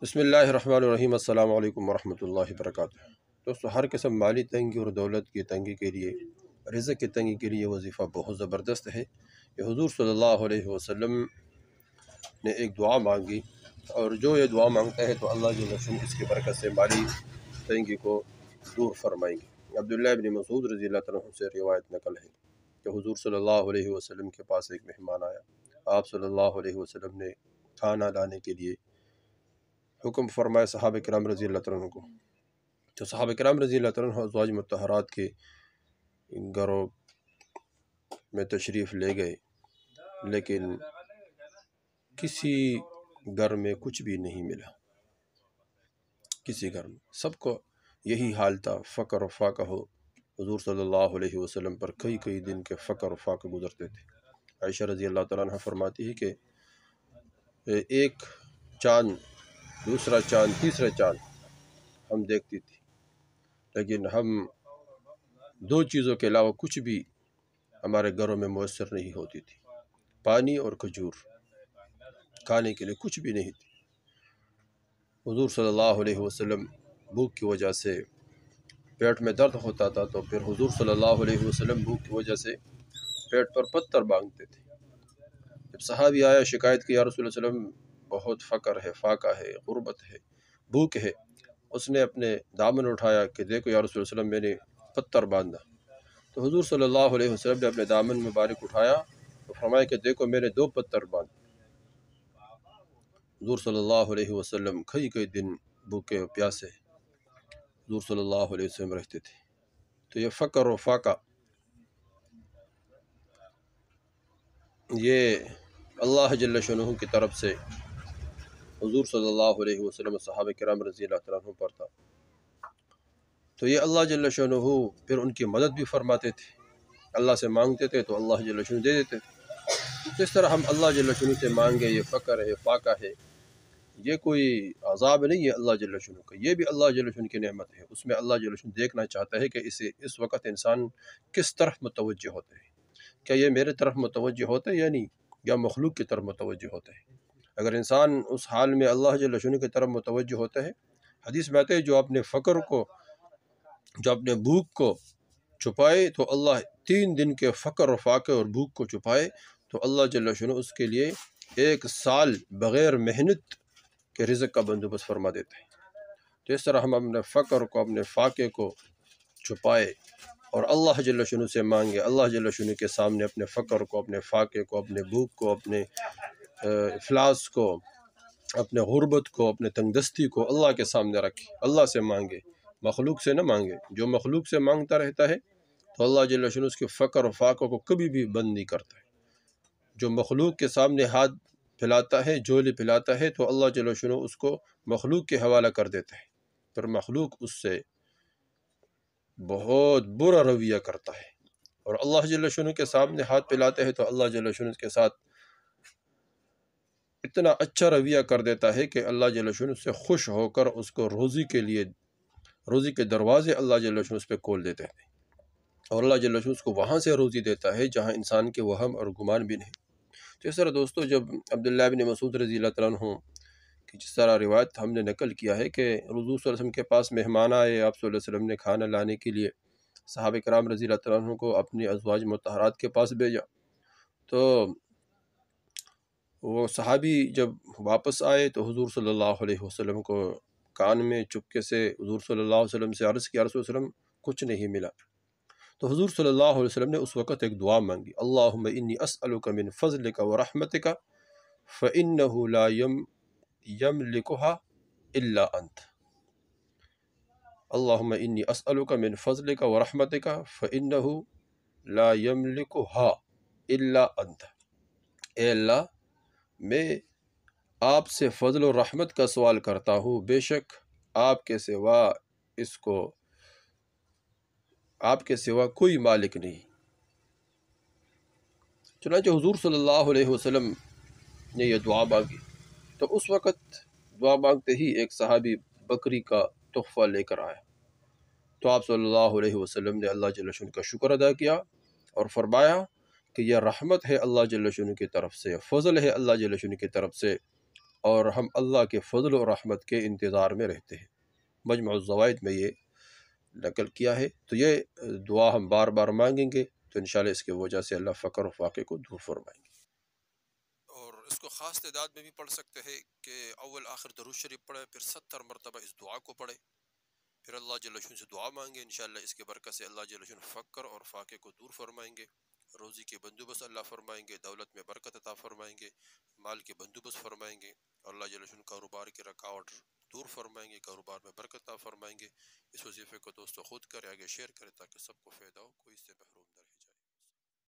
بسم اللہ الرحمن الرحیم۔ السلام علیکم ورحمۃ اللہ وبرکاتہ۔ دوستو، ہر قسم مالی تنگی اور دولت کی تنگی کے لیے، رزق کی تنگی کے لیے وظیفہ بہت زبردست ہے۔ یہ حضور صلی اللہ علیہ وسلم نے ایک دعا مانگی، اور جو یہ دعا مانگتا ہے تو اللہ جل شان اس کی برکت سے مالی تنگی کو دور فرمائیں گے۔ عبداللہ بن مسعود رضی اللہ عنہ سے روایت نقل ہے کہ حضور صلی اللہ علیہ وسلم کے پاس ایک مہمان آیا۔ آپ صلی اللہ علیہ وسلم نے کھانا لانے کے لیے حکم فرمایا صحابہ کرام رضی اللہ عنہ کو۔ تو صحابہ کرام رضی اللہ عنہ ازواج مطہرات کے گھروں میں تشریف لے گئے، لیکن کسی گھر میں کچھ بھی نہیں ملا۔ کسی گھر میں سب کو یہی حال تھا، فقر و فاقہ ہو۔ حضور صلی اللہ علیہ وسلم پر کئی دن کے فقر و فاقہ گزرتے تھے۔ عائشہ رضی اللہ تعالیٰ عنہ فرماتی ہے کہ ایک چاند، دوسرا چاند، تیسرا چاند ہم دیکھتی تھی، لیکن ہم دو چیزوں کے علاوہ کچھ بھی ہمارے گھروں میں میسر نہیں ہوتی تھی، پانی اور کھجور۔ کھانے کے لیے کچھ بھی نہیں تھی۔ حضور صلی اللہ علیہ وسلم بھوک کی وجہ سے پیٹ میں درد ہوتا تھا، تو پھر حضور صلی اللہ علیہ وسلم بھوک کی وجہ سے پیٹ پر پتھر باندھتے تھے۔ جب صحابی آیا، شکایت کی، یا رسول اللہ صلی اللہ علیہ وسلم بہت فقر ہے، فاقہ ہے، غربت ہے، بھوک ہے۔ اس نے اپنے دامن اٹھایا کہ دیکھو یا رسول اللہ صلی اللہ علیہ وسلم، میں نے پتھر باندھا۔ تو حضور صلی اللہ علیہ وسلم نے اپنے دامن مبارک اٹھایا تو فرمایا کہ دیکھو میں نے 2 پتھر باندھے۔ حضور صلی اللہ علیہ وسلم کئی دن بھوکے و پیاسے حضور صلی اللہ علیہ وسلم رہتے تھے۔ تو یہ فقر و فاقہ، یہ اللہ جل شانہ کی طرف سے حضور صلی اللہ علیہ وسلم صحابہ کرام رضی اللہ عنہ پر تھا۔ تو یہ اللہ جل شانہ پھر ان کی مدد بھی فرماتے تھے، اللہ سے مانگتے تھے تو اللہ جل شانہ دے دیتے تھے۔ جس طرح ہم اللہ جل شانہ سے مانگے، یہ فقر ہے، فاقہ ہے، یہ کوئی عذاب نہیں ہے اللہ جل شانہ کا، یہ بھی اللہ جل شانہ کی نعمت ہے۔ اس میں اللہ جل شانہ دیکھنا چاہتا ہے کہ اس وقت انسان کس طرف متوجہ ہوتا ہے۔ کیا یہ میرے طرف متوجہ ہوتا ہے یا نہیں، یا مخلوق کی طرف متوجہ ہوتا ہے؟ اگر انسان اس حال میں اللہ جل شانہ کی طرف متوجہ ہوتا ہے، حدیث میں آتا ہے جو اپنے فقر کو، جو اپنے بھوک کو چھپائے، تو اللہ 3 دن کے فقر و فاقے اور بھوک کو چھپائے تو اللہ جل شانہ اس کے لیے 1 سال بغیر محنت کے رزق کا بندوبست فرما دیتا ہے۔ تو اس طرح ہم اپنے فقر کو، اپنے فاقے کو چھپائے اور اللہ جل شانہ سے مانگے، اللہ جل شانہ کے سامنے اپنے فقر کو، اپنے فاقے کو، اپنے بھوک کو، اپنے افلاس کو، اپنے غربت کو، اپنے تنگ دستی کو اللہ کے سامنے رکھے، اللہ سے مانگے، مخلوق سے نہ مانگے۔ جو مخلوق سے مانگتا رہتا ہے تو اللہ جل شانہ اس کے فقر و فاقوں کو کبھی بھی بند نہیں کرتا ہے۔ جو مخلوق کے سامنے ہاتھ پھیلاتا ہے، جھولی پھیلاتا ہے، تو اللہ جل شانہ اس کو مخلوق کے حوالہ کر دیتا ہے، پھر مخلوق اس سے بہت برا رویہ کرتا ہے۔ اور اللہ جل شانہ کے سامنے ہاتھ پھیلاتا ہے تو اللہ جل شانہ کے ساتھ اتنا اچھا رویہ کر دیتا ہے کہ اللہ جل شانہ سے خوش ہو کر اس کو روزی کے دروازے اللہ جل شانہ اس پہ کھول دیتے ہیں، اور اللہ جل شانہ اس کو وہاں سے روزی دیتا ہے جہاں انسان کے وہم اور گمان بھی نہیں۔ تو اس طرح دوستو، جب عبداللہ بن مسعود رضی اللہ عنہ کی جس طرح روایت ہم نے نقل کیا ہے کہ حضور صلی اللہ علیہ وسلم کے پاس مہمان آئے، آپ صلی اللہ علیہ وسلم نے کھانا لانے کے لیے صحابہ کرام رضی اللہ عنہ کو اپنی ازواج مطہرات کے پاس بھیجا۔ تو وہ صحابی جب واپس آئے تو حضور صلی اللہ علیہ وسلم کو کان میں چپکے سے حضور صلی اللہ علیہ وسلم سے عرض کیا، رسول اللہ علیہ وسلم کچھ نہیں ملا۔ تو حضور صلی اللہ علیہ وسلم نے اس وقت ایک دعا مانگی، اللہم انی اسألک من فضلک و رحمتک فإنہ لا یملکھا الا انت۔ اللہم انی اسألک من فضلک و رحمتک فإنہ لا یملکھا الا انت۔ اے اللہ، میں آپ سے فضل و رحمت کا سوال کرتا ہوں، بے شک آپ کے سوا کوئی مالک نہیں۔ چنانچہ حضور صلی اللہ علیہ وسلم نے یہ دعا مانگی، تو اس وقت دعا مانگتے ہی ایک صحابی بکری کا تحفہ لے کر آیا۔ تو آپ صلی اللہ علیہ وسلم نے اللہ جل شانہ کا شکر ادا کیا اور فرمایا کہ یہ رحمت ہے اللہ جل شانہ کی طرف سے، فضل ہے اللہ جل شانہ کی طرف سے اور ہم اللہ کے فضل و رحمت کے انتظار میں رہتے ہیں۔ مجمع الزوائد میں یہ نقل کیا ہے۔ تو یہ دعا ہم بار بار مانگیں گے تو انشاءاللہ اس کی وجہ سے اللہ فقر و فاقے کو دور فرمائیں گے۔ اور اس کو خاص تعداد میں بھی پڑھ سکتے ہیں کہ اول آخر درود شریف پڑھے، پھر 70 مرتبہ اس دعا کو پڑھے، پھر اللہ جل شان سے دعا مانگے۔ انشاءاللہ اس کے برکت سے اللہ جل شان فقر اور فاقے کو دور فرمائیں گے، روزی کے بندوبست اللہ فرمائیں گے، دولت میں برکت عطا فرمائیں گے، مال کے بندوبست فرمائیں گے، اللہ جل شان کاروبار کی رکاوٹ دور فرمائیں گے، کاروبار میں برکت عطا فرمائیں گے۔ اس وظیفے کو دوستو خود کرے، آگے شیئر کرے تاکہ سب کو فائدہ ہو، کوئی اس سے محروم